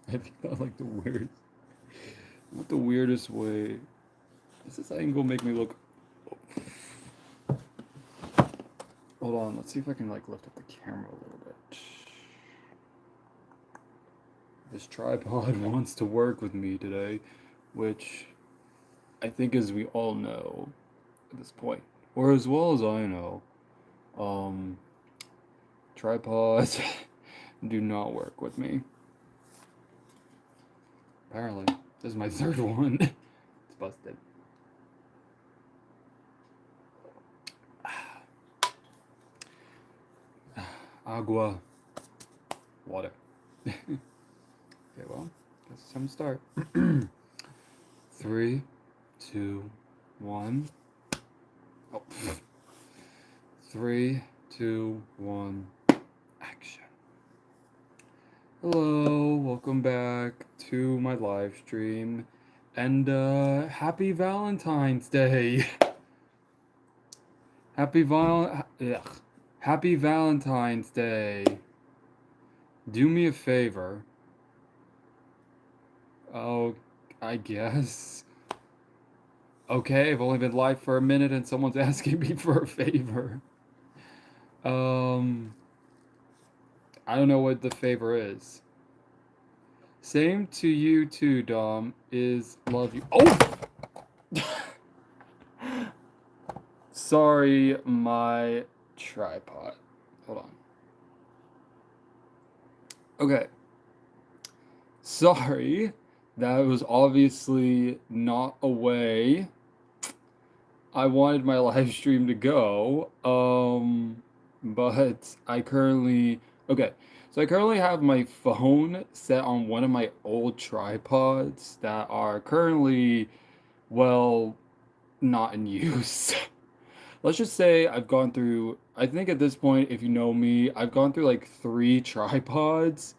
I think that's like the weirdest way. Does this angle make me look? Hold on, let's see if I can like lift up the camera a little bit. This tripod wants to work with me today, which I think, as we all know at this point, or as well as I know, um, tripods do not work with me. Apparently, this is my third one. It's busted. Agua, water. Okay, well, guess it's time to start. Three, two, one. Oh. Three, two, one. Action. Hello, welcome back to my live stream, and happy Valentine's Day. Happy Valentine's Day. Do me a favor. Oh, I guess. Okay, I've only been live for a minute and someone's asking me for a favor. Um, I don't know what the favor is. Same to you too, Dom. Is love you. Oh! Sorry, my tripod. Hold on. Okay. Sorry. That was obviously not a way I wanted my live stream to go. But I currently. Okay. So I currently have my phone set on one of my old tripods that are currently, well, not in use. Let's just say I've gone through, I think at this point, if you know me, I've gone through like three tripods.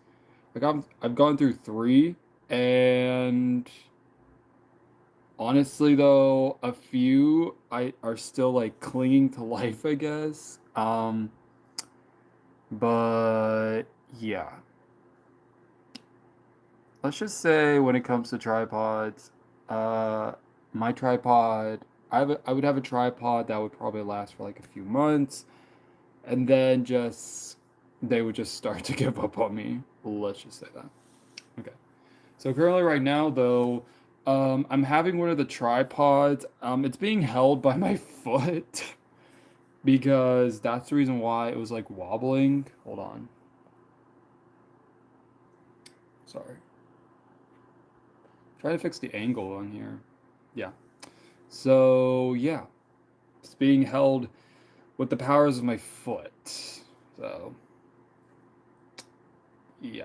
I've gone through three, and honestly though, a few I are still like clinging to life, I guess. But yeah. Let's just say when it comes to tripods, uh, my tripod, I would have a tripod that would probably last for like a few months, and then just they would just start to give up on me. Let's just say that. Okay. So currently, right now, though, I'm having one of the tripods. It's being held by my foot because that's the reason why it was like wobbling. Hold on. Sorry. Try to fix the angle on here. Yeah. So yeah, it's being held with the powers of my foot. So yeah.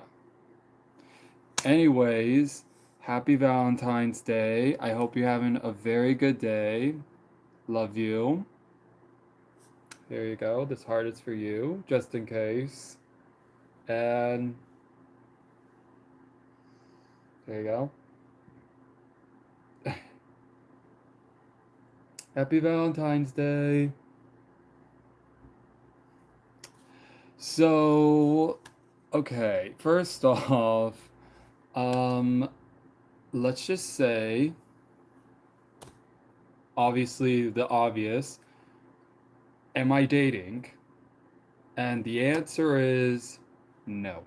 Anyways, happy Valentine's Day. I hope you're having a very good day. Love you. There you go. This heart is for you, just in case. And there you go. Happy Valentine's Day. So, okay, first off, um, let's just say, obviously, the obvious, am I dating? And the answer is no.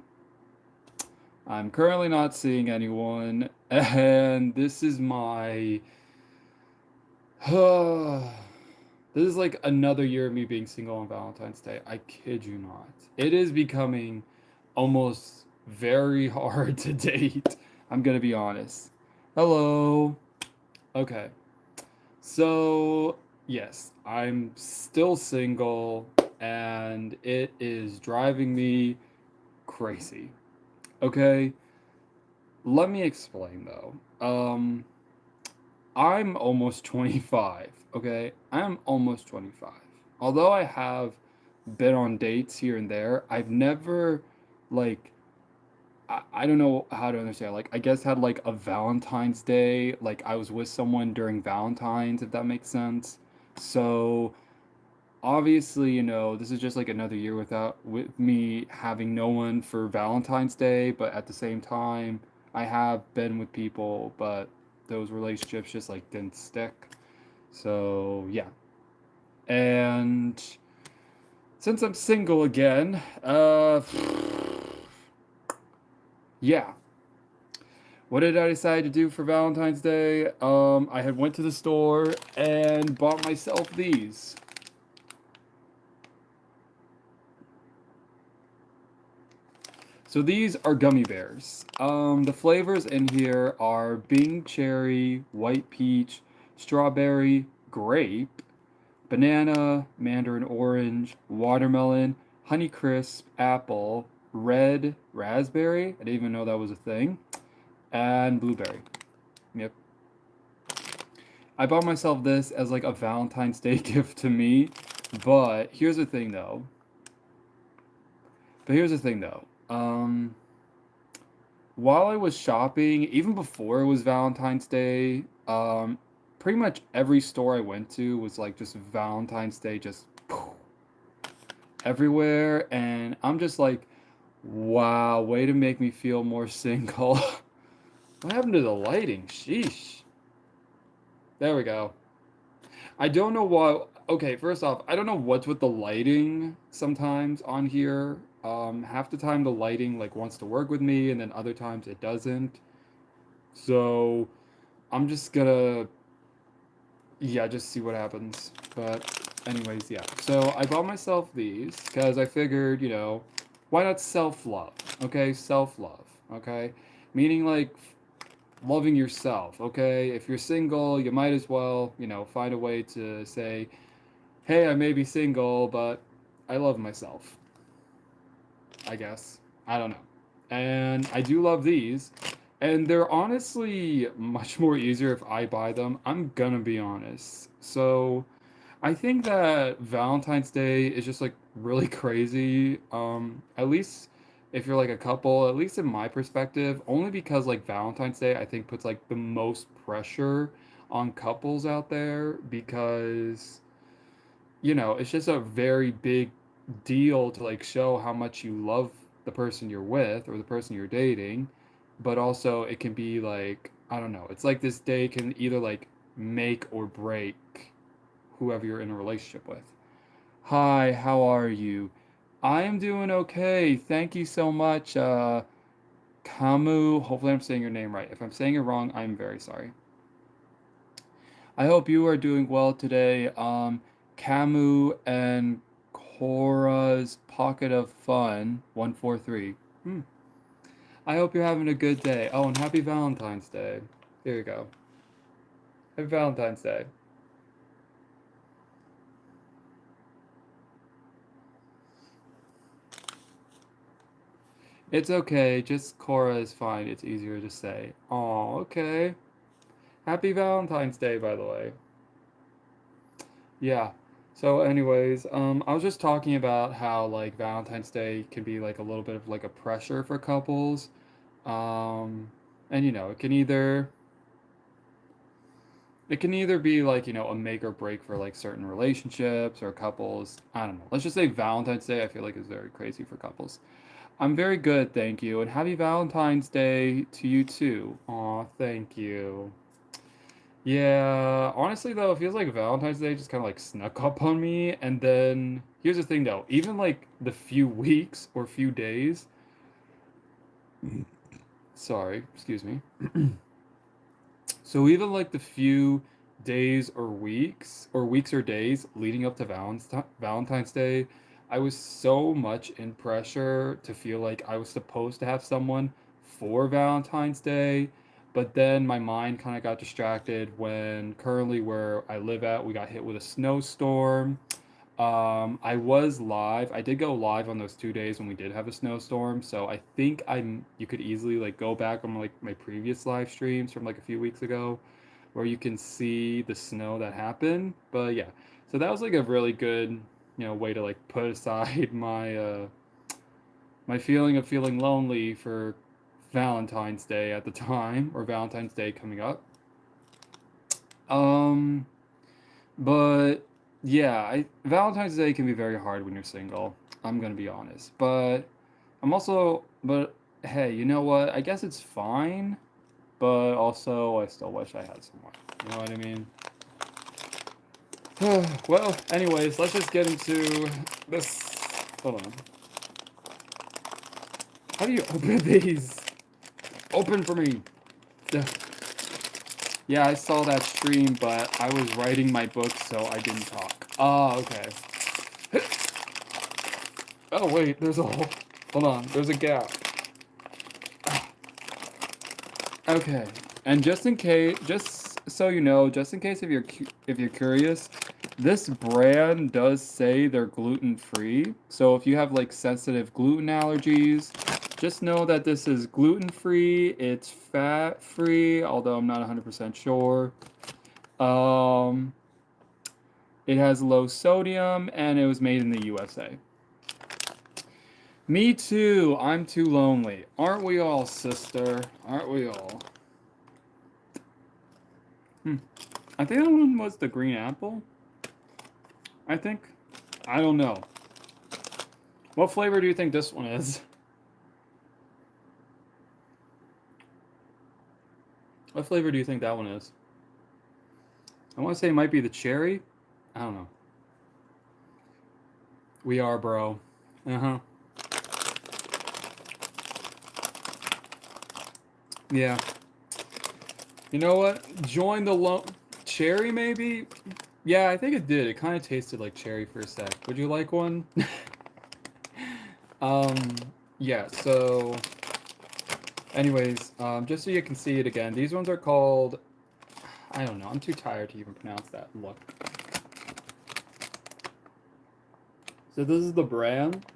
I'm currently not seeing anyone, and this is my. This is like another year of me being single on Valentine's Day. I kid you not. It is becoming almost very hard to date. I'm gonna be honest. Hello. Okay. So, yes, I'm still single, and it is driving me crazy. Okay? Let me explain though. I'm almost 25, okay? I'm almost 25. Although I have been on dates here and there, I've never, like, I don't know how to understand. Like, I guess had like a Valentine's Day, like I was with someone during Valentine's, if that makes sense. So, obviously, this is just like another year with me having no one for Valentine's Day, but at the same time, I have been with people, but those relationships just like didn't stick. So yeah. And since I'm single again, yeah. What did I decide to do for Valentine's Day? I had went to the store and bought myself these. So these are gummy bears. The flavors in here are Bing cherry, white peach, strawberry, grape, banana, mandarin orange, watermelon, honey crisp, apple, red raspberry. I didn't even know that was a thing, and blueberry. Yep. I bought myself this as like a Valentine's Day gift to me, but here's the thing though. But here's the thing though. While I was shopping, even before it was Valentine's Day, pretty much every store I went to was like just Valentine's Day, just everywhere, and I'm just like, wow, way to make me feel more single. What happened to the lighting? Sheesh. There we go. I don't know what. Okay, first off, I don't know what's with the lighting sometimes on here. Half the time the lighting like wants to work with me, and then other times it doesn't. So I'm just gonna, yeah, just see what happens. But anyways, yeah. So I bought myself these because I figured, why not self-love? Okay, self-love. Okay, meaning like loving yourself. Okay, if you're single, you might as well, find a way to say, hey, I may be single, but I love myself. I guess. I don't know. And I do love these. And they're honestly much more easier if I buy them. I'm gonna be honest. So I think that Valentine's Day is just like really crazy. At least if you're like a couple, at least in my perspective, only because like Valentine's Day I think puts like the most pressure on couples out there because it's just a very big deal to like show how much you love the person you're with or the person you're dating, but also it can be like, I don't know, it's like this day can either like make or break whoever you're in a relationship with. Hi, how are you? I am doing okay. Thank you so much, Kamu. Hopefully, I'm saying your name right. If I'm saying it wrong, I'm very sorry. I hope you are doing well today. Camu and Cora's Pocket of Fun 143. Hmm. I hope you're having a good day. Oh, and happy Valentine's Day. There you go. Happy Valentine's Day. It's okay. Just Cora is fine. It's easier to say. Oh, okay. Happy Valentine's Day, by the way. Yeah. So, anyways, I was just talking about how like Valentine's Day can be like a little bit of like a pressure for couples. Um, and it can either be like, a make or break for like certain relationships or couples. I don't know. Let's just say Valentine's Day, I feel like is very crazy for couples. I'm very good, thank you. And happy Valentine's Day to you too. Aw, thank you. Yeah, honestly though, it feels like Valentine's Day just kind of like snuck up on me. And then here's the thing though, even like the few weeks or few days, sorry, excuse me. So even like the few days or weeks or days leading up to Valentine's Day, I was so much in pressure to feel like I was supposed to have someone for Valentine's Day. But then my mind kind of got distracted when currently where I live at, we got hit with a snowstorm. I was live. I did go live on those 2 days when we did have a snowstorm. So I think you could easily like go back on like my previous live streams from like a few weeks ago where you can see the snow that happened. But yeah, so that was like a really good, way to like put aside my feeling of feeling lonely for Valentine's Day at the time or Valentine's Day coming up. Um, but yeah, Valentine's Day can be very hard when you're single. I'm gonna be honest, but I'm also, but hey, you know what? I guess it's fine, but also I still wish I had some more. You know what I mean? Well, anyways, let's just get into this. Hold on. How do you open these? Open for me. Ugh. Yeah, I saw that stream, but I was writing my book, so I didn't talk. Oh, okay. Oh, wait, there's a hole. Hold on, there's a gap. Okay, and just in case, just so you know, just in case if you're curious, this brand does say they're gluten free. So if you have like sensitive gluten allergies, just know that this is gluten free. It's fat free, although I'm not 100% sure. Um, it has low sodium, and it was made in the USA. Me too. I'm too lonely. Aren't we all, sister? Aren't we all? Hmm. I think that one was the green apple. I think. I don't know. What flavor do you think this one is? What flavor do you think that one is? I want to say it might be the cherry. I don't know. We are, bro. Uh huh. Yeah. You know what? Join the cherry, maybe? Yeah, I think it did. It kind of tasted like cherry for a sec. Would you like one? um, yeah, so anyways, just so you can see it again, these ones are called, I don't know, I'm too tired to even pronounce that. Look. So this is the brand.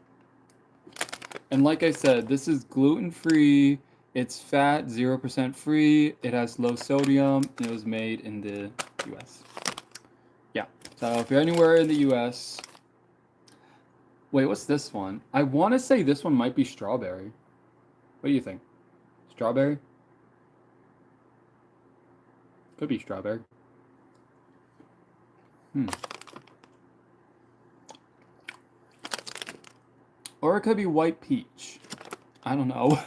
And like I said, this is gluten free. It's fat, 0% free. It has low sodium. And it was made in the US. Yeah. So if you're anywhere in the US, wait, what's this one? I want to say this one might be strawberry. What do you think? Strawberry? Could be strawberry. Hmm. Or it could be white peach. I don't know.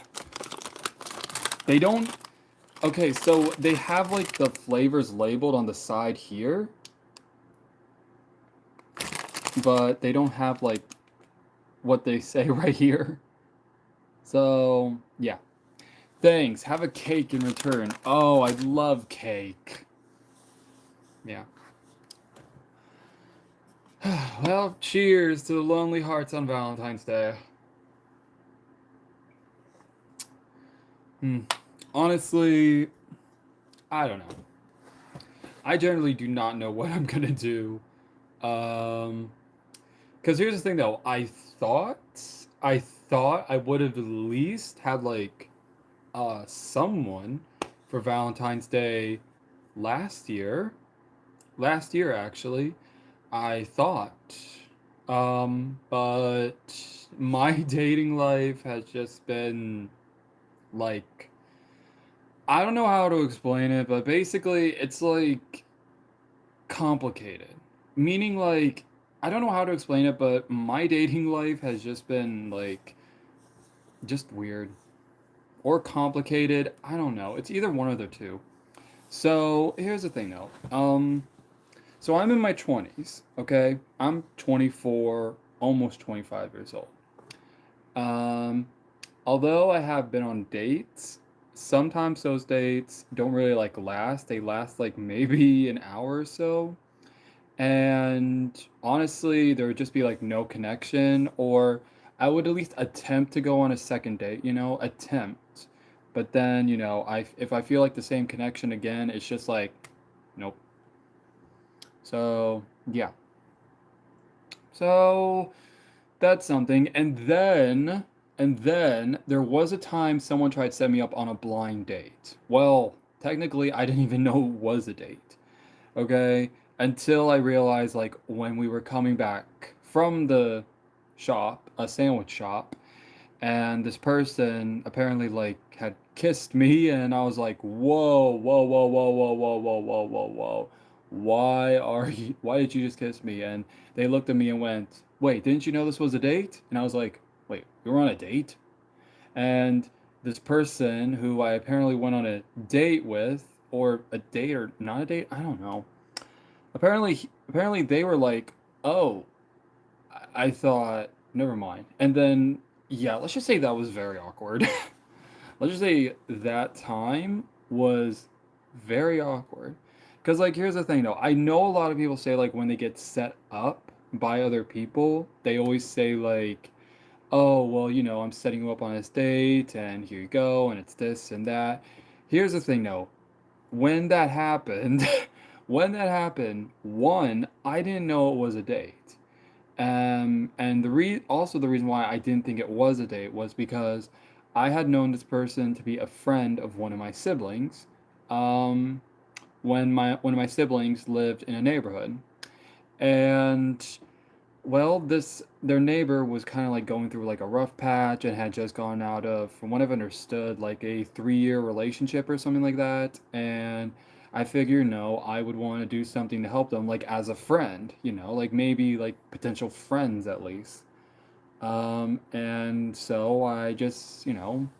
They don't. Okay, so they have like the flavors labeled on the side here, but they don't have like what they say right here. So, yeah. Thanks. Have a cake in return. Oh, I love cake. Yeah. Well, cheers to the lonely hearts on Valentine's Day. Hmm. Honestly, I don't know. I generally do not know what I'm gonna do. Um, because here's the thing though, thought I thought I would have at least had like someone for Valentine's Day last year. Last year actually, I thought. But my dating life has just been like I don't know how to explain it, but basically it's like complicated. Meaning like I don't know how to explain it, but my dating life has just been like just weird or complicated. I don't know. It's either one of the two. So here's the thing though. So I'm in my 20s, okay? I'm 24, almost 25 years old. Um, Although I have been on dates, sometimes those dates don't really like last. They last like maybe an hour or so. And honestly, there would just be like no connection, or I would at least attempt to go on a second date, attempt. But then, if I feel like the same connection again, it's just like, nope. So, yeah. So, that's something. And then there was a time someone tried to set me up on a blind date. Well, technically, I didn't even know it was a date. Okay? Until I realized, like, when we were coming back from the shop, a sandwich shop, and this person apparently, like, had kissed me, and I was like, whoa, whoa, whoa, whoa, whoa, whoa, whoa, whoa, whoa, whoa. Why did you just kiss me? And they looked at me and went, wait, didn't you know this was a date? And I was like, wait, we were on a date? And this person who I apparently went on a date with, or a date or not a date, I don't know. Apparently they were like, "Oh, I thought, never mind." And then yeah, let's just say that was very awkward. Let's just say that time was very awkward. Cuz like here's the thing though. I know a lot of people say like when they get set up by other people, they always say like, "Oh, well, I'm setting you up on this date and here you go and it's this and that." Here's the thing though. When that happened, one, I didn't know it was a date. And also the reason why I didn't think it was a date was because I had known this person to be a friend of one of my siblings, um, when my one of my siblings lived in a neighborhood, and well, this their neighbor was kind of like going through like a rough patch and had just gone out of, from what I've understood, like a 3-year relationship or something like that. And I figure, no, I would want to do something to help them, like as a friend, like maybe like potential friends at least. And so I just,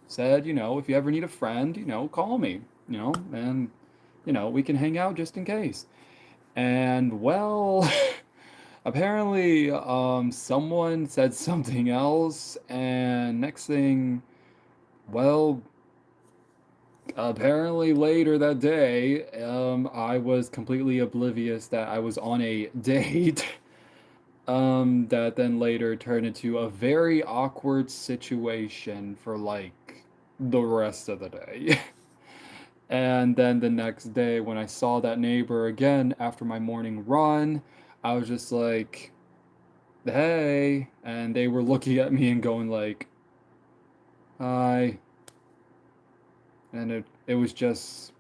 said, if you ever need a friend, call me, and we can hang out just in case. And well, apparently, someone said something else, and next thing, well, apparently later that day, I was completely oblivious that I was on a date, that then later turned into a very awkward situation for like the rest of the day. And then the next day, when I saw that neighbor again after my morning run, I was just like, "Hey," and they were looking at me and going like, "Hi," and it was just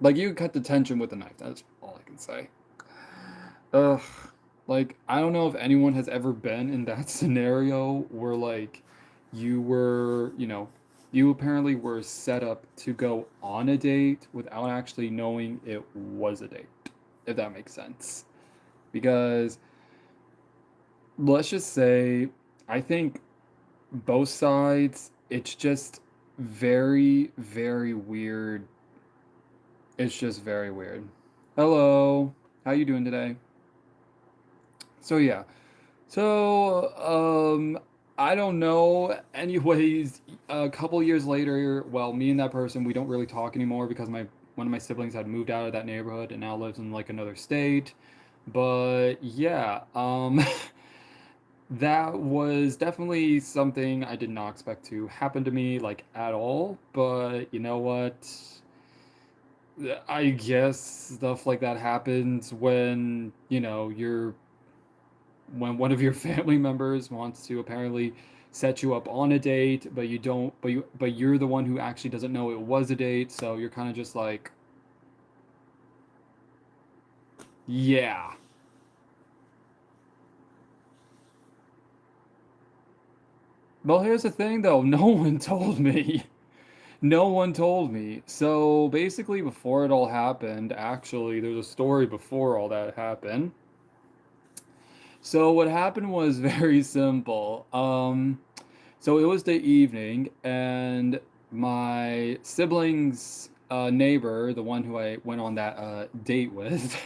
like you cut the tension with a knife. That's all I can say. Ugh, like I don't know if anyone has ever been in that scenario where like you were, you apparently were set up to go on a date without actually knowing it was a date, if that makes sense. Because let's just say, I think both sides, it's just very, very weird. It's just very weird. Hello, how you doing today? So yeah, so I don't know. Anyways, a couple years later, well, me and that person, we don't really talk anymore because my one of my siblings had moved out of that neighborhood and now lives in like another state. But yeah, that was definitely something I did not expect to happen to me, like, at all, but you know what? I guess stuff like that happens when, when one of your family members wants to apparently set you up on a date, but you don't, but you're the one who actually doesn't know it was a date, so you're kind of just like, yeah. Well, here's the thing though, no one told me. No one told me. So basically, before it all happened, actually, there's a story before all that happened. So what happened was very simple. So it was the evening, and my sibling's neighbor, the one who I went on that date with,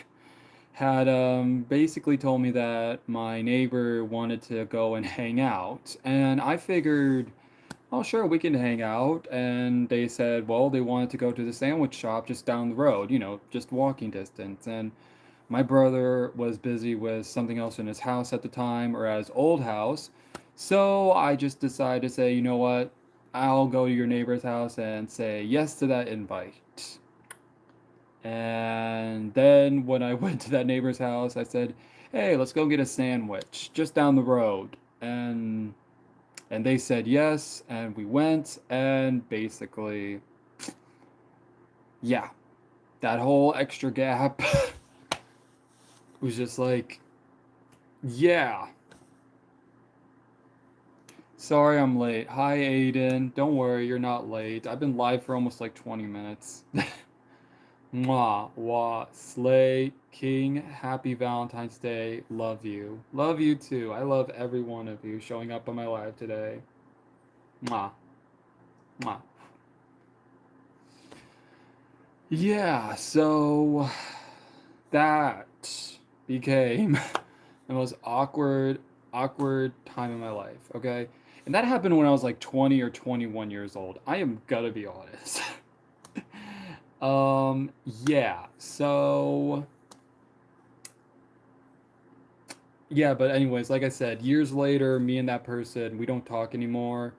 had basically told me that my neighbor wanted to go and hang out, and I figured, oh, sure, we can hang out. And they said, well, they wanted to go to the sandwich shop just down the road, just walking distance. And my brother was busy with something else in his house at the time, or at his old house. So I just decided to say, you know what? I'll go to your neighbor's house and say yes to that invite. And then when I went to that neighbor's house, I said, hey, let's go get a sandwich just down the road. And they said yes, and we went, and basically, yeah, that whole extra gap was just like, yeah. Sorry I'm late. Hi, Aiden. Don't worry, you're not late. I've been live for almost like 20 minutes. Mwah, wah, slay, king, happy Valentine's Day. Love you. Love you too. I love every one of you showing up on my live today. Mwah. Mwah. Yeah, so that became the most awkward time in my life, okay? And that happened when I was like 20 or 21 years old. I am gonna be honest. yeah. So yeah, but anyways, like I said, years later, me and that person, we don't talk anymore.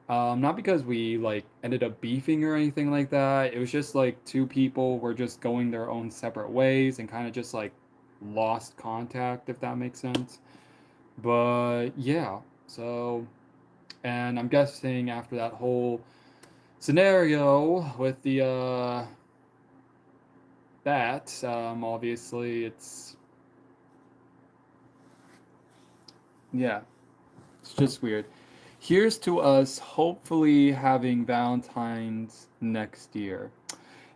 Not because we like ended up beefing or anything like that. It was just like two people were just going their own separate ways and kind of just like lost contact, if that makes sense. But yeah, so and I'm guessing after that whole scenario with the that obviously it's yeah, it's just weird. Here's to us hopefully having Valentine's next year.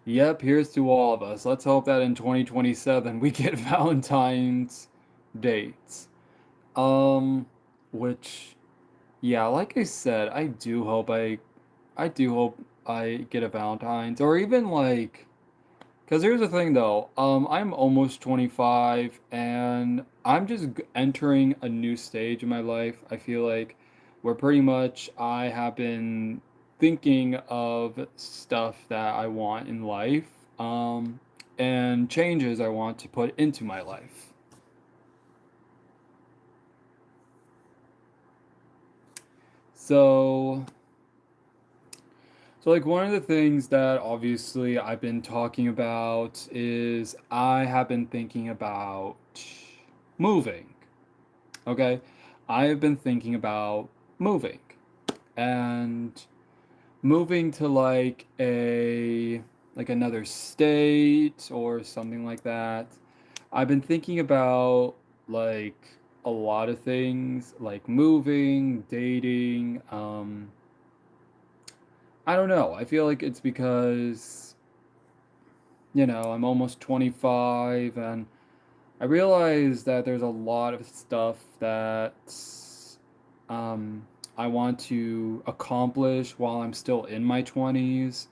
Yep, here's to all of us. Let's hope that in 2027 we get Valentine's dates. Um, which, yeah, like I said, I do hope I get a Valentine's, or even like, because here's the thing though, I'm almost 25 and I'm just entering a new stage in my life. I feel like where pretty much I have been thinking of stuff that I want in life, and changes I want to put into my life. So, so like one of the things that obviously I've been talking about is I have been thinking about moving. Okay. I have been thinking about moving and moving to like another state or something like that. I've been thinking about like a lot of things like moving, dating, I don't know. I feel like it's because, I'm almost 25 and I realize that there's a lot of stuff that um, I want to accomplish while I'm still in my 20s.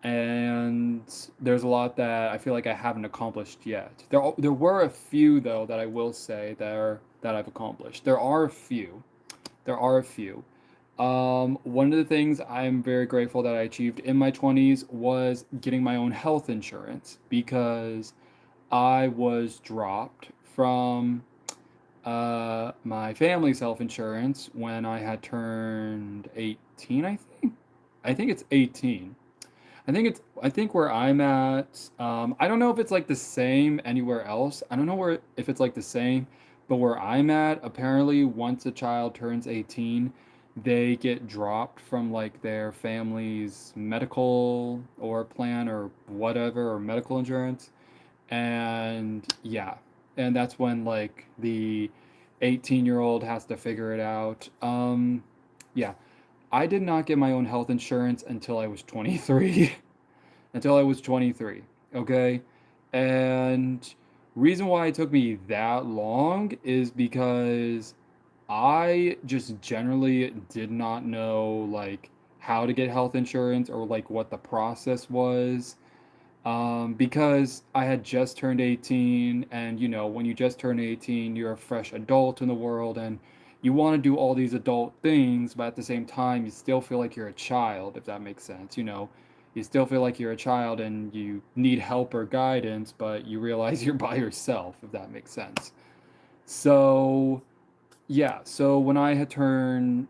And there's a lot that I feel like I haven't accomplished yet. There were a few though that I will say that I've accomplished. There are a few. One of the things I'm very grateful that I achieved in my 20s was getting my own health insurance because I was dropped from my family's health insurance when I had turned 18, I think. I think it's 18. I think where I'm at, I don't know if it's like the same anywhere else. I don't know where if it's like the same, but where I'm at, apparently once a child turns 18, they get dropped from like their family's medical or plan or whatever or medical insurance. And yeah, and that's when like the 18-year-old has to figure it out. Yeah, I did not get my own health insurance until I was 23. Until I was 23. Okay? And reason why it took me that long is because I just generally did not know like how to get health insurance or like what the process was, because I had just turned 18, and when you just turn 18, you're a fresh adult in the world, and you want to do all these adult things, but at the same time, you still feel like you're a child, if that makes sense. You still feel like you're a child and you need help or guidance, but you realize you're by yourself, if that makes sense. So, yeah, so when I had turned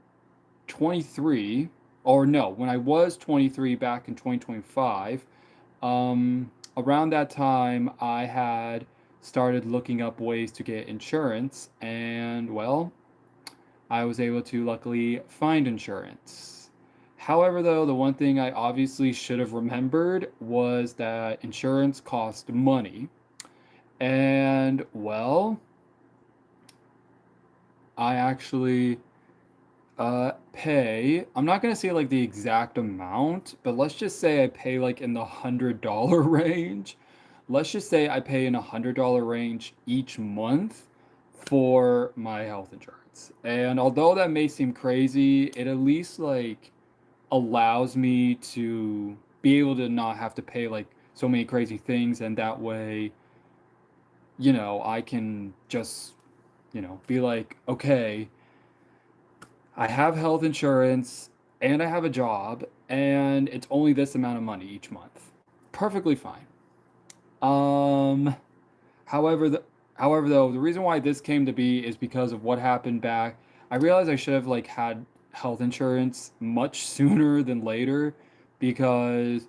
23, or no, when I was 23 back in 2025, around that time, I had started looking up ways to get insurance, and well, I was able to luckily find insurance. However, though, the one thing I obviously should have remembered was that insurance cost money. And well, I actually pay. I'm not gonna say like the exact amount, but let's just say I pay like in the $100 range. Let's just say I pay in $100 range each month for my health insurance. And although that may seem crazy, it at least like allows me to be able to not have to pay like so many crazy things, and that way, I can just, be like, okay, I have health insurance and I have a job and it's only this amount of money each month. Perfectly fine. Um However, however, though, the reason why this came to be is because of what happened back. I realized I should have like had health insurance much sooner than later, because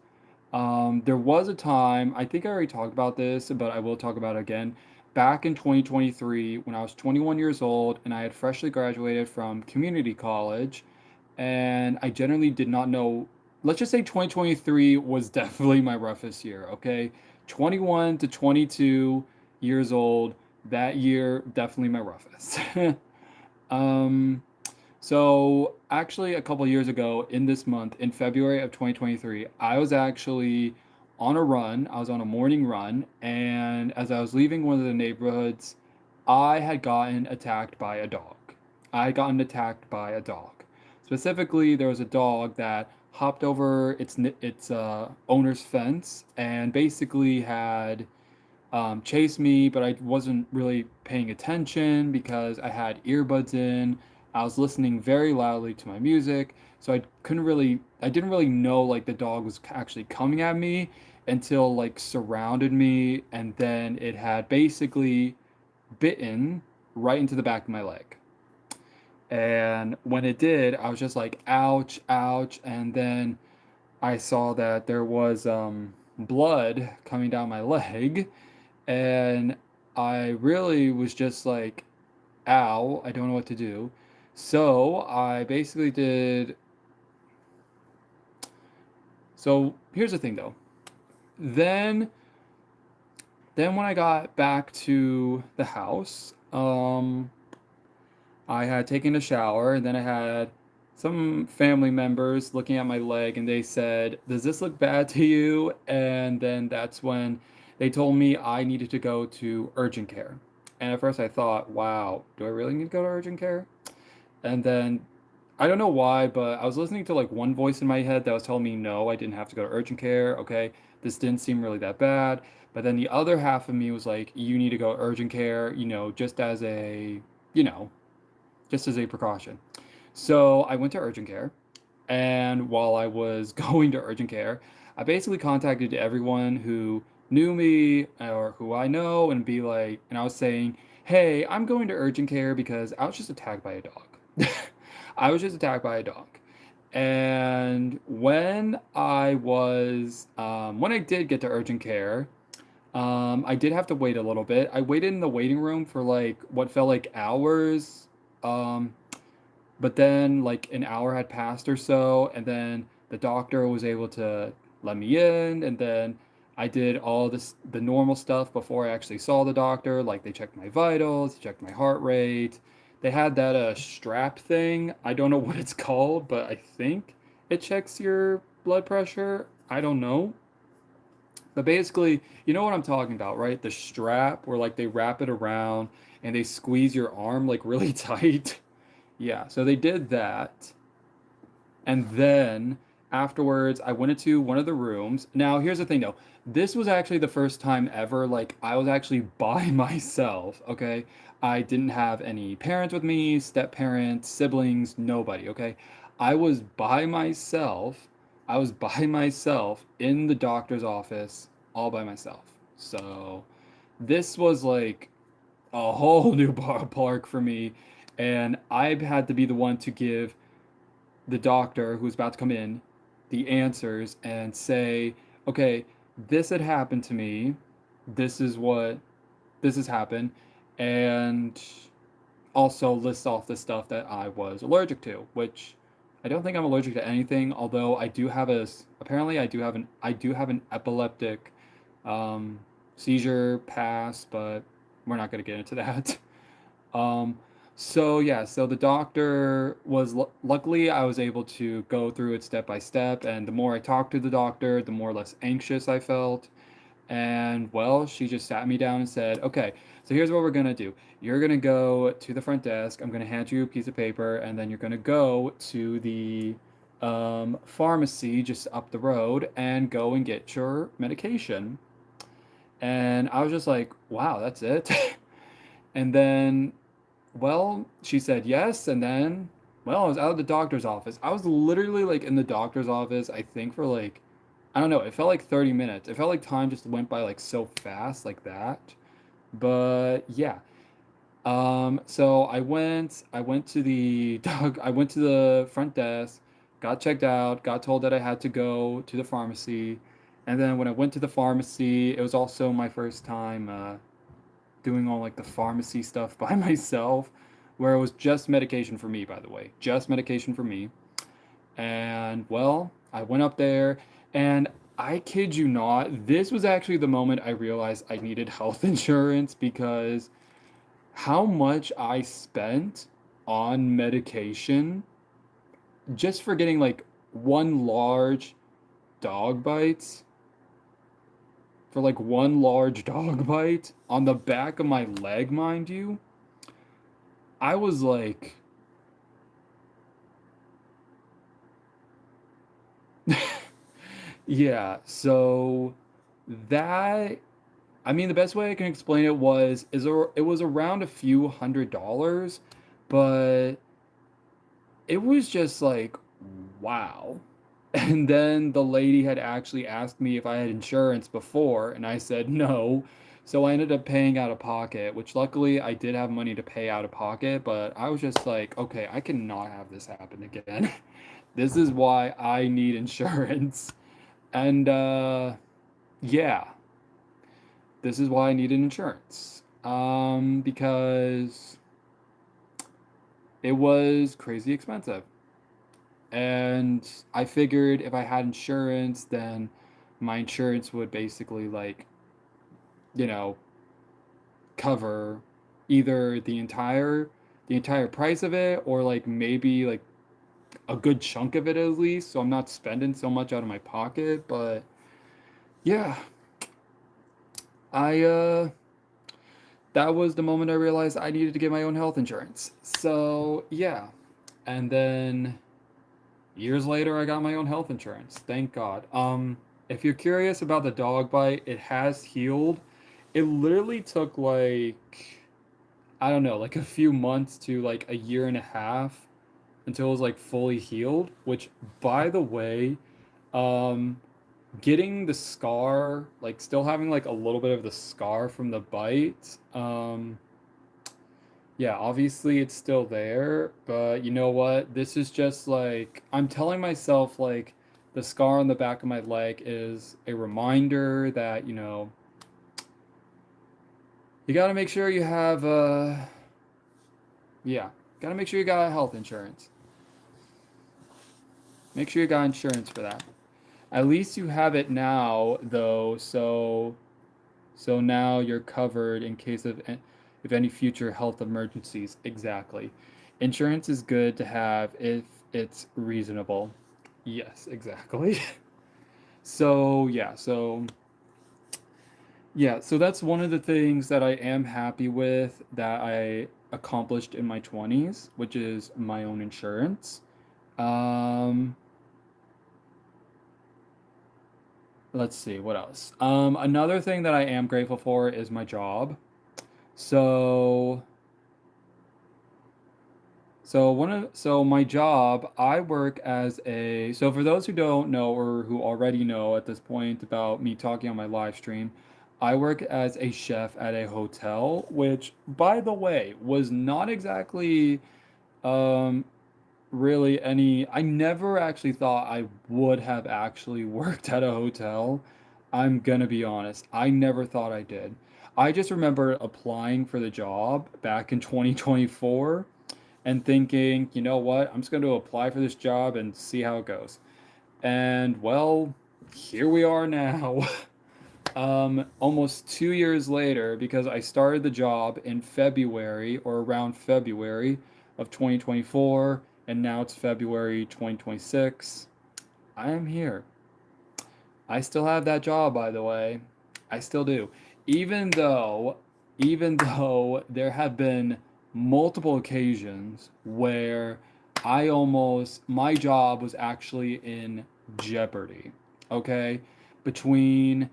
there was a time, I think I already talked about this, but I will talk about it again. Back in 2023, when I was 21 years old and I had freshly graduated from community college, and I generally did not know. Let's just say 2023 was definitely my roughest year, okay? 21 to 22 years old, that year, definitely my roughest. um, so actually, a couple years ago, in this month, in February of 2023, I was actually on a run. I was on a morning run, and as I was leaving one of the neighborhoods, I had gotten attacked by a dog. I had gotten attacked by a dog. Specifically, there was a dog that hopped over its owner's fence and basically had chased me, but I wasn't really paying attention because I had earbuds in. I was listening very loudly to my music, so I didn't really know like the dog was actually coming at me until like surrounded me, and then it had basically bitten right into the back of my leg. And when it did, I was just like, ouch, ouch. And then I saw that there was blood coming down my leg, and I really was just like, ow, I don't know what to do. So I basically did. So here's the thing though. Then, then when I got back to the house, I had taken a shower, and then I had some family members looking at my leg, and they said, "Does this look bad to you?" And then that's when they told me I needed to go to urgent care. And at first I thought, wow, do I really need to go to urgent care? And then I don't know why, but I was listening to like one voice in my head that was telling me no, I didn't have to go to urgent care. Okay, this didn't seem really that bad. But then the other half of me was like, you need to go to urgent care, you know, just as a precaution. So I went to urgent care, and while I was going to urgent care, I basically contacted everyone who knew me or who I know, and be like, and I was saying, hey, I'm going to urgent care because I was just attacked by a dog. I was just attacked by a dog. And when I did get to urgent care, I did have to wait a little bit. I waited in the waiting room for like what felt like hours. Um, but then like an hour had passed or so, and then the doctor was able to let me in, and then I did all the normal stuff before I actually saw the doctor. Like they checked my vitals, they checked my heart rate. They had that strap thing. I don't know what it's called, but I think it checks your blood pressure. I don't know. But basically, you know what I'm talking about, right? The strap where like they wrap it around and they squeeze your arm like really tight. Yeah, so they did that. And then afterwards, I went into one of the rooms. Now, here's the thing though. This was actually the first time ever, like, I was actually by myself, okay? I didn't have any parents with me, step parents, siblings, nobody, okay? I was by myself. I was by myself in the doctor's office, all by myself. So, this was like a whole new park for me. And I had to be the one to give the doctor who's about to come in the answers and say, okay, this had happened to me. This is what this has happened. And also list off the stuff that I was allergic to, which I don't think I'm allergic to anything, although apparently I do have an epileptic um, seizure pass, but we're not going to get into that. Um, so yeah, so the doctor was luckily I was able to go through it step by step, and the more I talked to the doctor, the more less anxious I felt. And well, she just sat me down and said, "Okay, so here's what we're gonna do. You're gonna go to the front desk. I'm gonna hand you a piece of paper, and then you're gonna go to the pharmacy just up the road and go and get your medication. And I was just like, wow, that's it. And then, well, she said yes. And then, well, I was out of the doctor's office. I was literally like in the doctor's office, I think for like, I don't know, it felt like 30 minutes. It felt like time just went by like so fast, like that. But yeah. So I went to the I went to the front desk, got checked out, got told that I had to go to the pharmacy. And then when I went to the pharmacy, it was also my first time doing all like the pharmacy stuff by myself, where it was just medication for me, by the way, just medication for me. And well, I went up there, and I kid you not, this was actually the moment I realized I needed health insurance because how much I spent on medication just for getting like one large dog bite, for like one large dog bite on the back of my leg, mind you. I was like, yeah, so that, I mean, the best way I can explain it was it was around a few $100s, but it was just like, wow. And then the lady had actually asked me if I had insurance before, and I said no. So I ended up paying out of pocket, which luckily I did have money to pay out of pocket, but I was just like, okay, I cannot have this happen again. This is why I need insurance. And yeah, this is why I needed insurance. Because it was crazy expensive. And I figured if I had insurance, then my insurance would basically like, you know, cover either the entire price of it or like maybe like a good chunk of it at least, so I'm not spending so much out of my pocket. But yeah, I that was the moment I realized I needed to get my own health insurance. So, yeah. And then years later, I got my own health insurance. Thank God. If you're curious about the dog bite, it has healed. It literally took like, I don't know, like a few months to like a year and a half until it was like fully healed, which by the way, um getting the scar, like still having like a little bit of the scar from the bite, yeah, obviously it's still there, but you know what? This is just like I'm telling myself like the scar on the back of my leg is a reminder that, you got to make sure you have yeah, got to make sure you got health insurance. Make sure you got insurance for that. At least you have it now though, so now you're covered in case of if any future health emergencies. Exactly. Insurance is good to have if it's reasonable. Yes, exactly. So that's one of the things that I am happy with that I accomplished in my 20s, which is my own insurance. Um, let's see what else. Another thing that I am grateful for is my job. So so my job, I work as a so for those who don't know or who already know at this point about me talking on my live stream, I work as a chef at a hotel, which by the way was not exactly um really any I never actually thought I would have actually worked at a hotel. I'm gonna be honest. I never thought I did. I just remember applying for the job back in 2024 and thinking, you know what, I'm just going to apply for this job and see how it goes. And well, here we are now, almost 2 years later, because I started the job in February or around February of 2024, and now it's February 2026. I am here. I still have that job, by the way. I still do. Even though, even though there have been multiple occasions where my job was actually in jeopardy, okay? Between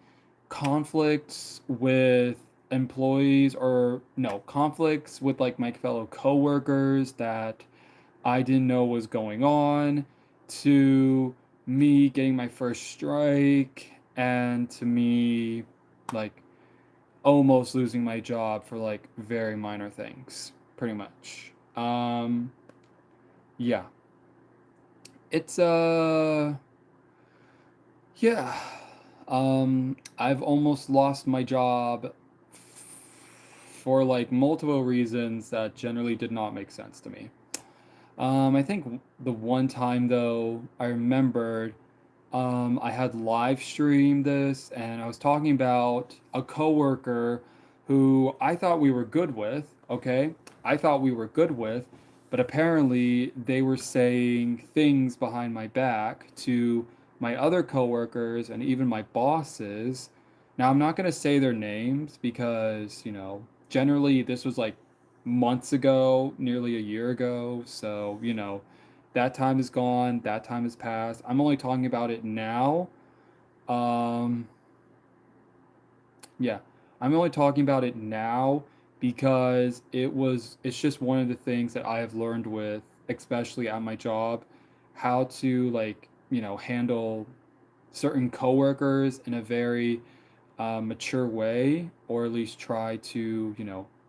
conflicts with employees, or no, conflicts with like my fellow coworkers that I didn't know was going on, to me getting my first strike, and to me like almost losing my job for like very minor things, pretty much. Yeah. It's yeah. I've almost lost my job for like multiple reasons that generally did not make sense to me. I think the one time though I remembered, I had live streamed this and I was talking about a coworker who I thought we were good with, okay? I thought we were good with, but apparently they were saying things behind my back to my other coworkers and even my bosses. Now, I'm not going to say their names because, generally this was like months ago, nearly a year ago. So, that time is gone, that time has passed. I'm only talking about it now. Um, yeah, I'm only talking about it now because it's just one of the things that I have learned with, especially at my job, how to like, handle certain coworkers in a very mature way, or at least try to,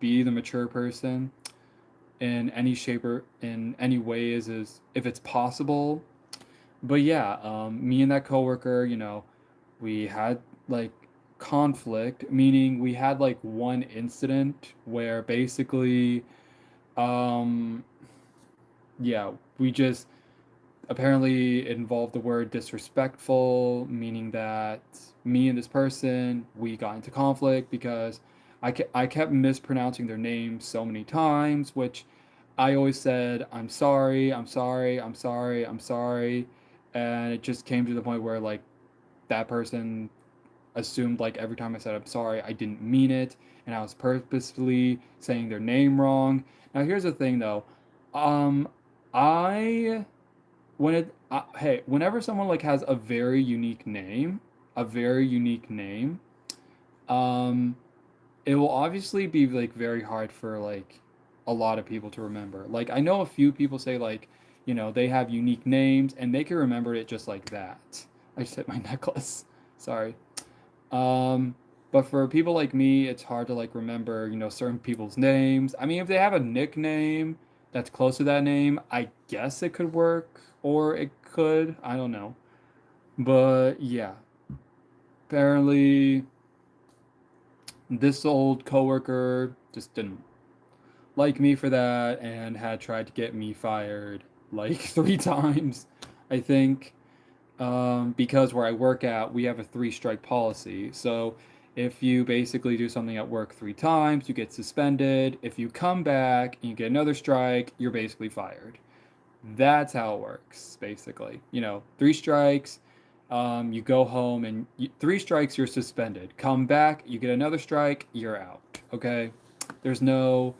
be the mature person in any shape or in any way is if it's possible. But yeah, me and that coworker, we had like conflict, meaning we had like one incident where basically, um, yeah, we just apparently it involved the word disrespectful, meaning that me and this person, we got into conflict because I kept mispronouncing their name so many times, which I always said, I'm sorry, I'm sorry, I'm sorry, I'm sorry. And it just came to the point where like that person assumed like every time I said I'm sorry, I didn't mean it, and I was purposefully saying their name wrong. Now here's the thing though, um, I hey, whenever someone like has a very unique name, um, it will obviously be like very hard for like a lot of people to remember. Like I know a few people say like, they have unique names and they can remember it just like that. I just hit my necklace. Sorry. Um, but for people like me, it's hard to like remember, certain people's names. I mean, if they have a nickname that's close to that name, I guess it could work, or it could, I don't know. But yeah, apparently this old coworker just didn't like me for that and had tried to get me fired like 3 times, I think. Because where I work at, we have a three-strike policy. So if you basically do something at work 3 times, you get suspended. If you come back and you get another strike, you're basically fired. That's how it works, basically. 3 strikes, you go home, and 3 strikes, you're suspended. Come back, you get another strike, you're out. Okay? There's no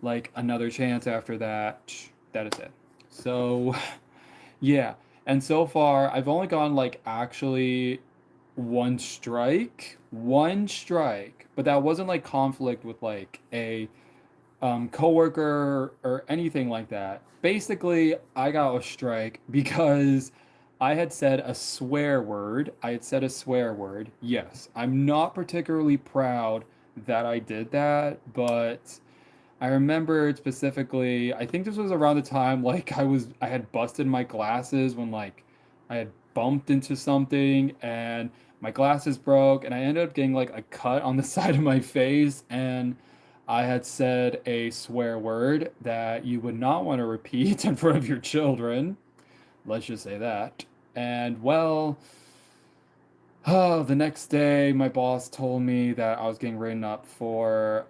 like another chance after that. That is it. So, yeah. And so far, I've only gone like actually one strike, but that wasn't like conflict with like a coworker or anything like that. Basically, I got a strike because I had said a swear word. I had said a swear word. Yes, I'm not particularly proud that I did that, but I remembered specifically, I think this was around the time like I had busted my glasses when like I had bumped into something and my glasses broke and I ended up getting like a cut on the side of my face, and I had said a swear word that you would not want to repeat in front of your children. Let's just say that. And well, oh, the next day my boss told me that I was getting written up for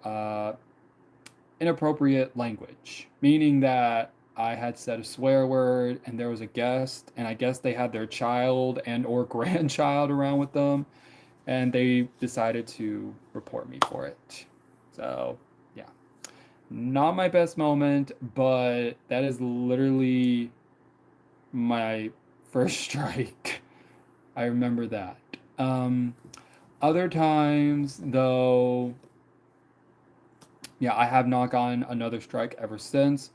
inappropriate language, meaning that I had said a swear word and there was a guest, and I guess they had their child and or grandchild around with them, and they decided to report me for it. So, yeah. Not my best moment, but that is literally my first strike. I remember that. Um, Other times, though, yeah, I have not gotten another strike ever since.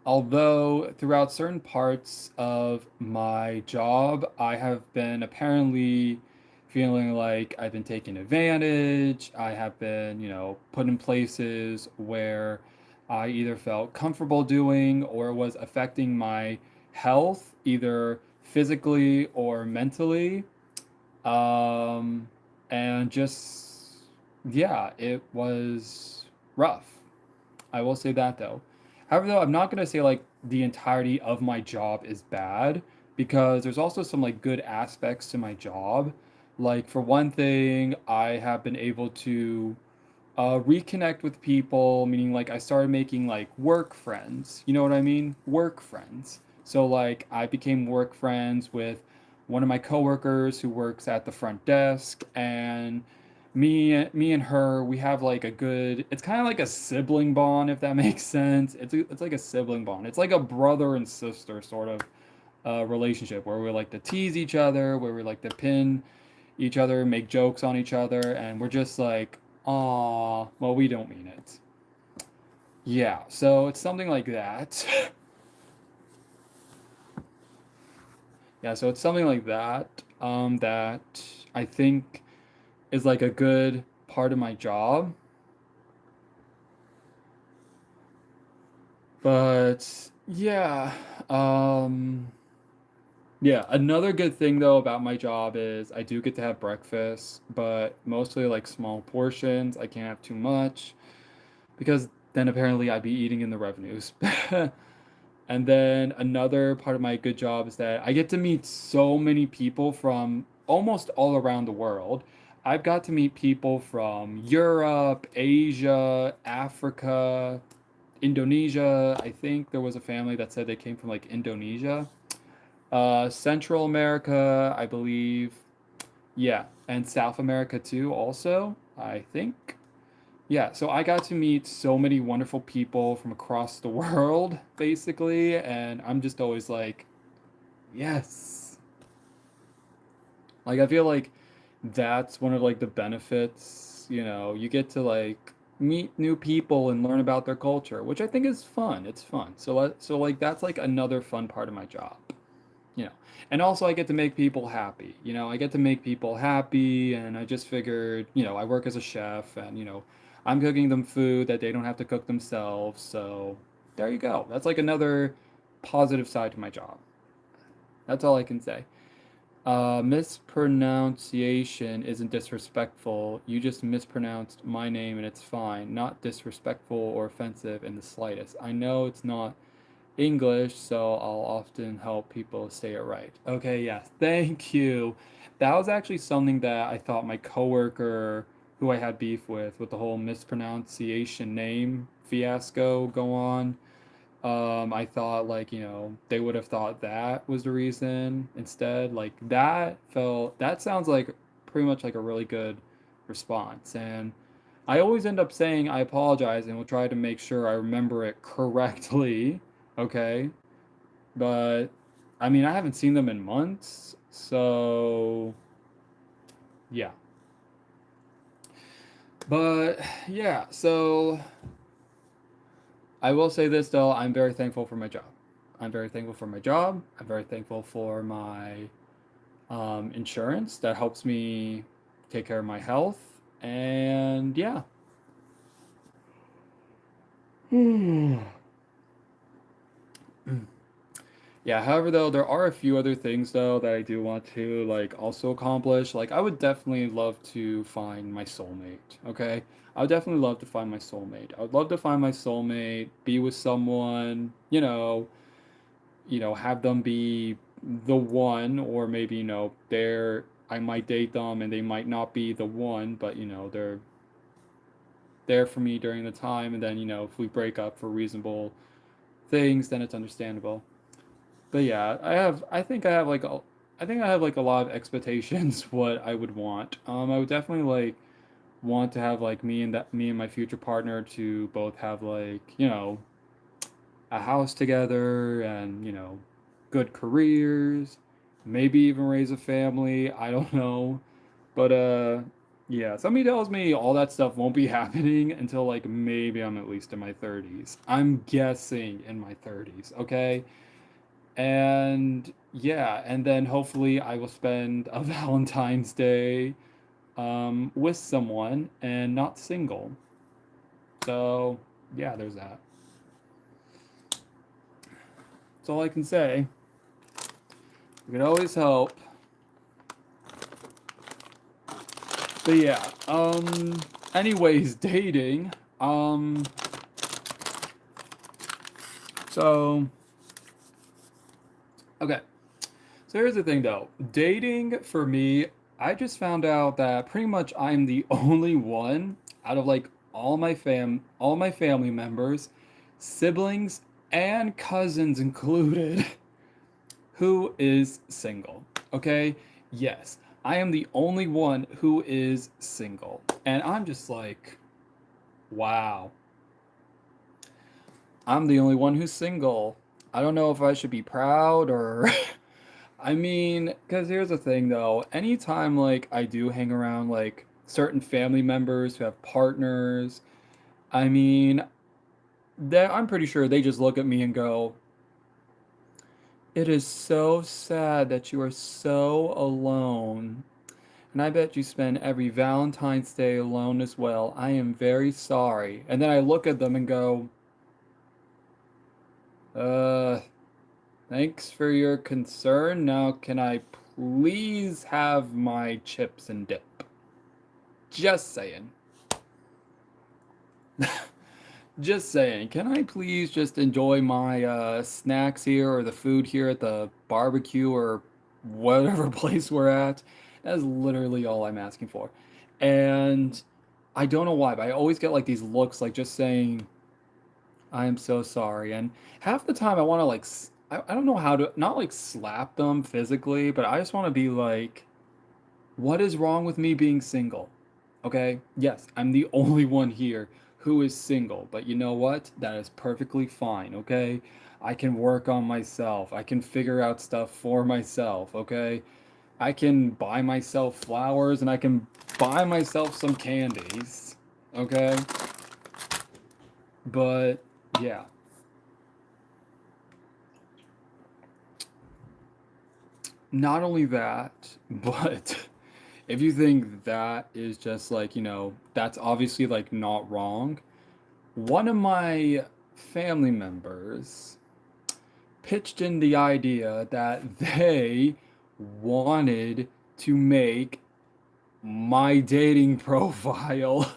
Although, throughout certain parts of my job, I have been apparently feeling like I've been taken advantage. I have been, put in places where I either felt comfortable doing or was affecting my health, either physically or mentally. Um, and just, yeah, it was rough. I will say that though. However, though, I'm not gonna say like the entirety of my job is bad because there's also some like good aspects to my job. Like for one thing, I have been able to reconnect with people, meaning like I started making like work friends. You know what I mean? Work friends. So like I became work friends with one of my coworkers who works at the front desk, and me and her, we have like a good. It's kind of like a sibling bond, if that makes sense. It's like a sibling bond. It's like a brother and sister sort of relationship where we like to tease each other, where we like to pin each other, make jokes on each other, and we're just like, aw, well, we don't mean it. Yeah, so it's something like that. Yeah, so it's something like that that I think is like a good part of my job. But yeah, um, yeah, another good thing though about my job is I do get to have breakfast, but mostly like small portions. I can't have too much because then apparently I'd be eating in the revenues. And then another part of my good job is that I get to meet so many people from almost all around the world. I've got to meet people from Europe, Asia, Africa, Indonesia. I think there was a family that said they came from like Indonesia. Central America, I believe. Yeah, and South America too, also, I think. Yeah, so I got to meet so many wonderful people from across the world, basically, and I'm just always like, yes. Like I feel like that's one of like the benefits, you get to like meet new people and learn about their culture, which I think is fun. It's fun. So like that's like another fun part of my job. you know and also I get to make people happy. I get to make people happy, and I just figured, I work as a chef, and I'm cooking them food that they don't have to cook themselves. So there you go. That's like another positive side to my job. That's all I can say. Mispronunciation isn't disrespectful. You just mispronounced my name and it's fine. Not disrespectful or offensive in the slightest. I know it's not English, so I'll often help people say it right. Okay, yes, thank you. That was actually something that I thought my coworker, who I had beef with the whole mispronunciation name fiasco go on. I thought like, they would have thought that was the reason instead. Like that sounds like pretty much like a really good response. And I always end up saying I apologize and will try to make sure I remember it correctly. Okay. But I mean, I haven't seen them in months. So yeah. But yeah, so I will say this though, I'm very thankful for my job. I'm very thankful for my job. I'm very thankful for my insurance that helps me take care of my health. And yeah. Yeah, however though, there are a few other things though that I do want to like also accomplish. Like I would definitely love to find my soulmate, okay? I would definitely love to find my soulmate. I would love to find my soulmate, be with someone, have them be the one, or maybe, they're I might date them and they might not be the one, but they're there for me during the time, and then, if we break up for reasonable things, then it's understandable. But yeah, I think I have like a lot of expectations what I would want. I would definitely like want to have like me and my future partner to both have like, a house together and, good careers, maybe even raise a family. I don't know. But yeah, somebody tells me all that stuff won't be happening until like maybe I'm at least in my 30s. I'm guessing in my 30s, okay? And yeah, and then hopefully I will spend a Valentine's Day with someone and not single. So, yeah, there's that. That's all I can say. We can always hope. But yeah, anyways, dating. So okay. So here's the thing though. Dating for me, I just found out that pretty much I'm the only one out of like all my family members, siblings and cousins included, who is single. Okay? Yes, I am the only one who is single. And I'm just like, wow. I'm the only one who's single. I don't know if I should be proud or I mean, because here's the thing though, anytime like I do hang around like certain family members who have partners, I mean, that I'm pretty sure they just look at me and go, "It is so sad that you are so alone." And I bet you spend every Valentine's Day alone as well. I am very sorry. And then I look at them and go, uh, thanks for your concern. Now, can I please have my chips and dip? Just saying. Just saying. Can I please just enjoy my snacks here or the food here at the barbecue or whatever place we're at? That's literally all I'm asking for. And I don't know why, but I always get like these looks like just saying, I am so sorry. And half the time I want to like, I don't know how to, not like slap them physically, but I just want to be like, what is wrong with me being single? Okay, yes, I'm the only one here who is single, but you know what? That is perfectly fine, okay? I can work on myself. I can figure out stuff for myself, okay? I can buy myself flowers and I can buy myself some candies, okay? But yeah, not only that, but if you think that is just like, that's obviously like not wrong, one of my family members pitched in the idea that they wanted to make my dating profile.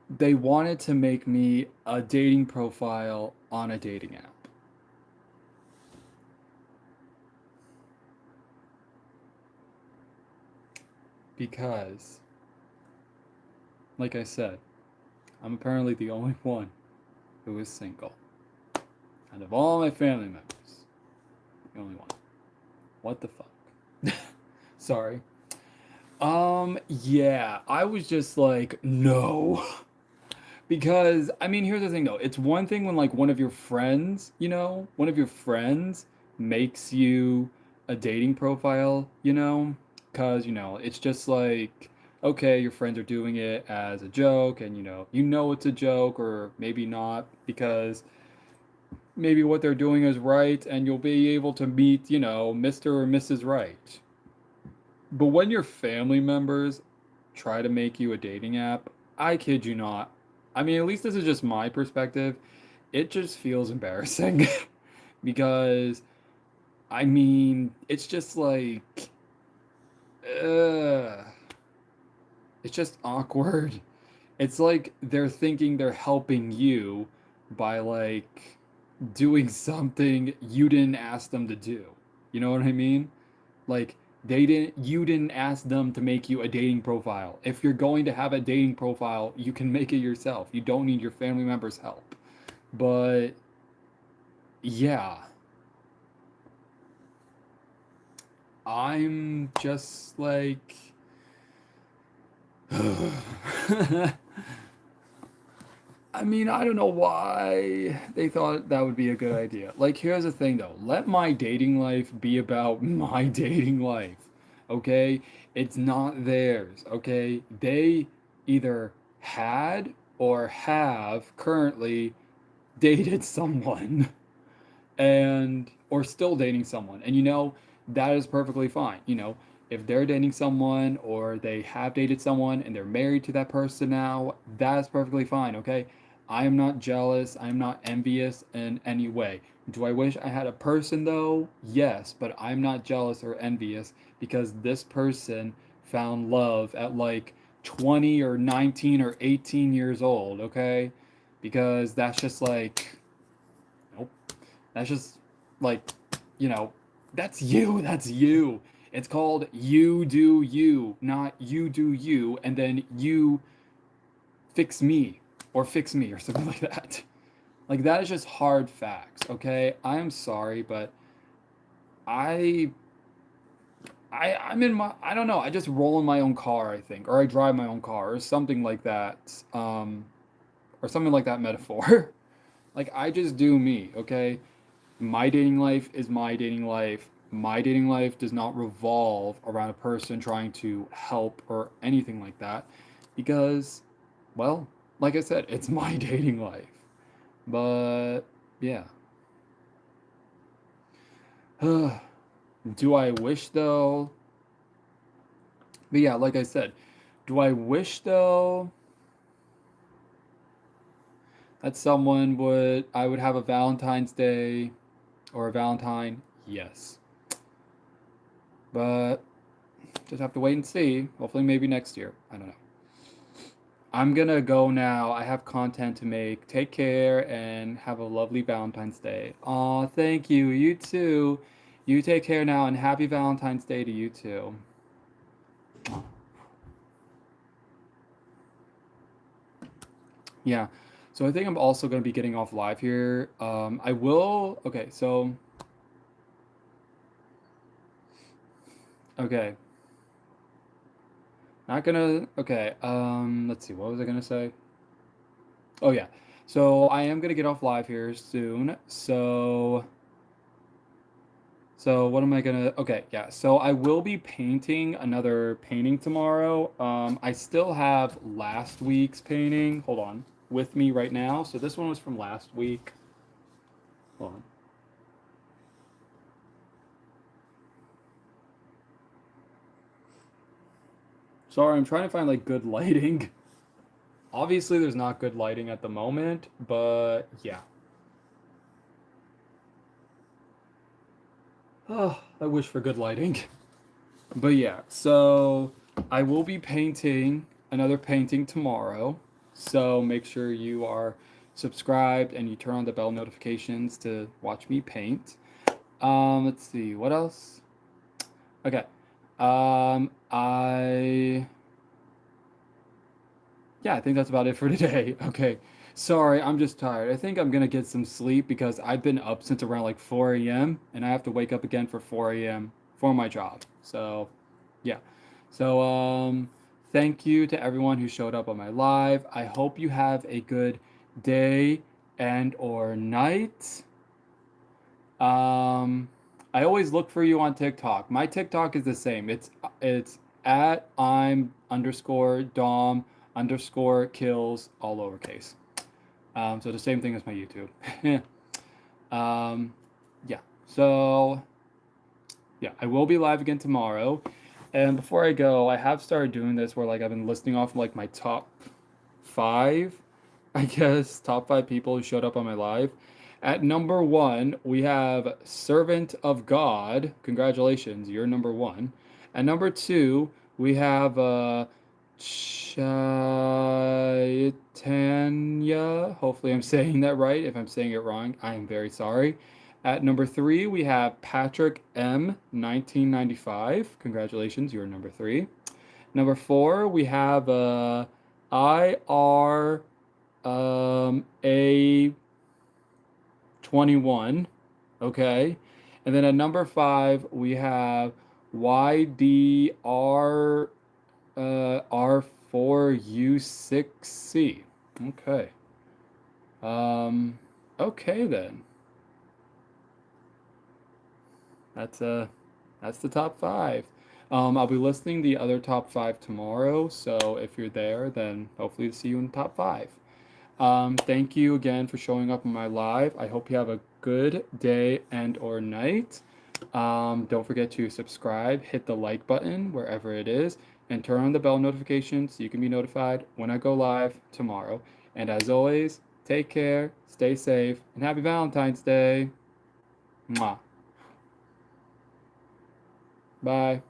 They wanted to make me a dating profile on a dating app. Because, like I said, I'm apparently the only one who is single. Out of all my family members, the only one. What the fuck? Sorry. Yeah, I was just like, no. Because, I mean, here's the thing though. It's one thing when, like, one of your friends, one of your friends makes you a dating profile, Because, it's just like, okay, your friends are doing it as a joke, and, it's a joke, or maybe not, because maybe what they're doing is right, and you'll be able to meet, Mr. or Mrs. Right. But when your family members try to make you a dating app, I kid you not. I mean, at least this is just my perspective. It just feels embarrassing because I mean, it's just like uh it's just awkward. It's like they're thinking they're helping you by like doing something you didn't ask them to do. You know what I mean? Like you didn't ask them to make you a dating profile. If you're going to have a dating profile, you can make it yourself. You don't need your family members' help. But yeah, I'm just like I mean, I don't know why they thought that would be a good idea. Like, here's the thing though. Let my dating life be about my dating life. Okay? It's not theirs. Okay? They either had or have currently dated someone and or still dating someone. And that is perfectly fine. If they're dating someone or they have dated someone and they're married to that person now, that's perfectly fine, okay? I am not jealous, I'm not envious in any way. Do I wish I had a person though? Yes, but I'm not jealous or envious because this person found love at like 20 or 19 or 18 years old, okay? Because that's just like, nope. That's just like, you know, that's you. That's you. It's called you do you, not you do you, and then you fix me or something like that. Like that is just hard facts, okay? I am sorry, but I I'm in my I don't know, I just roll in my own car, I think, or I drive my own car or something like that. Or something like that metaphor. Like I just do me, okay? My dating life is my dating life. My dating life does not revolve around a person trying to help or anything like that because, well, like I said, it's my dating life. But yeah. Do I wish though? But yeah, like I said, do I wish though that I would have a Valentine's Day or a Valentine? Yes. But just have to wait and see. Hopefully, maybe next year. I don't know. I'm gonna go now. I have content to make. Take care and have a lovely Valentine's Day. Aw, thank you. You too. You take care now and happy Valentine's Day to you too. Yeah. So I think I'm also gonna be getting off live here. I will. Okay. So okay. Not gonna. Okay. Let's see. What was I gonna say? Oh yeah. So I am gonna get off live here soon. So what am I gonna? Okay, yeah. So I will be painting another painting tomorrow. I still have last week's painting. Hold on, with me right now. So this one was from last week. Hold on. Sorry, I'm trying to find like good lighting. Obviously, there's not good lighting at the moment, but yeah. Oh, I wish for good lighting. But yeah, so I will be painting another painting tomorrow. So make sure you are subscribed and you turn on the bell notifications to watch me paint. Let's see, what else? Okay. I Yeah, I think that's about it for today. Okay. Sorry, I'm just tired. I think I'm gonna get some sleep because I've been up since around like 4 a.m. and I have to wake up again for 4 a.m. for my job. So, yeah. So, thank you to everyone who showed up on my live. I hope you have a good day and or night. Um, I always look for you on TikTok. My TikTok is the same. It's at I'm underscore Dom underscore kills all lowercase. So the same thing as my YouTube. um, yeah. So yeah, I will be live again tomorrow. And before I go, I have started doing this where like I've been listing off like my top five, I guess, top five people who showed up on my live. At number one, we have Servant of God. Congratulations, you're number one. At number two, we have Chaitanya. Hopefully, I'm saying that right. If I'm saying it wrong, I am very sorry. At number three, we have Patrick M. 1995. Congratulations, you're number three. Number four, we have IR A 21. Okay. And then at number five, we have YDR R4U6C. Okay. Um, okay then. That's that's the top five. I'll be listing the other top five tomorrow, so if you're there, then hopefully see you in the top five. Thank you again for showing up on my live. I hope you have a good day and or night. Don't forget to subscribe, hit the like button wherever it is, and turn on the bell notification so you can be notified when I go live tomorrow. And as always, take care, stay safe, and happy Valentine's Day. Mwah. Bye.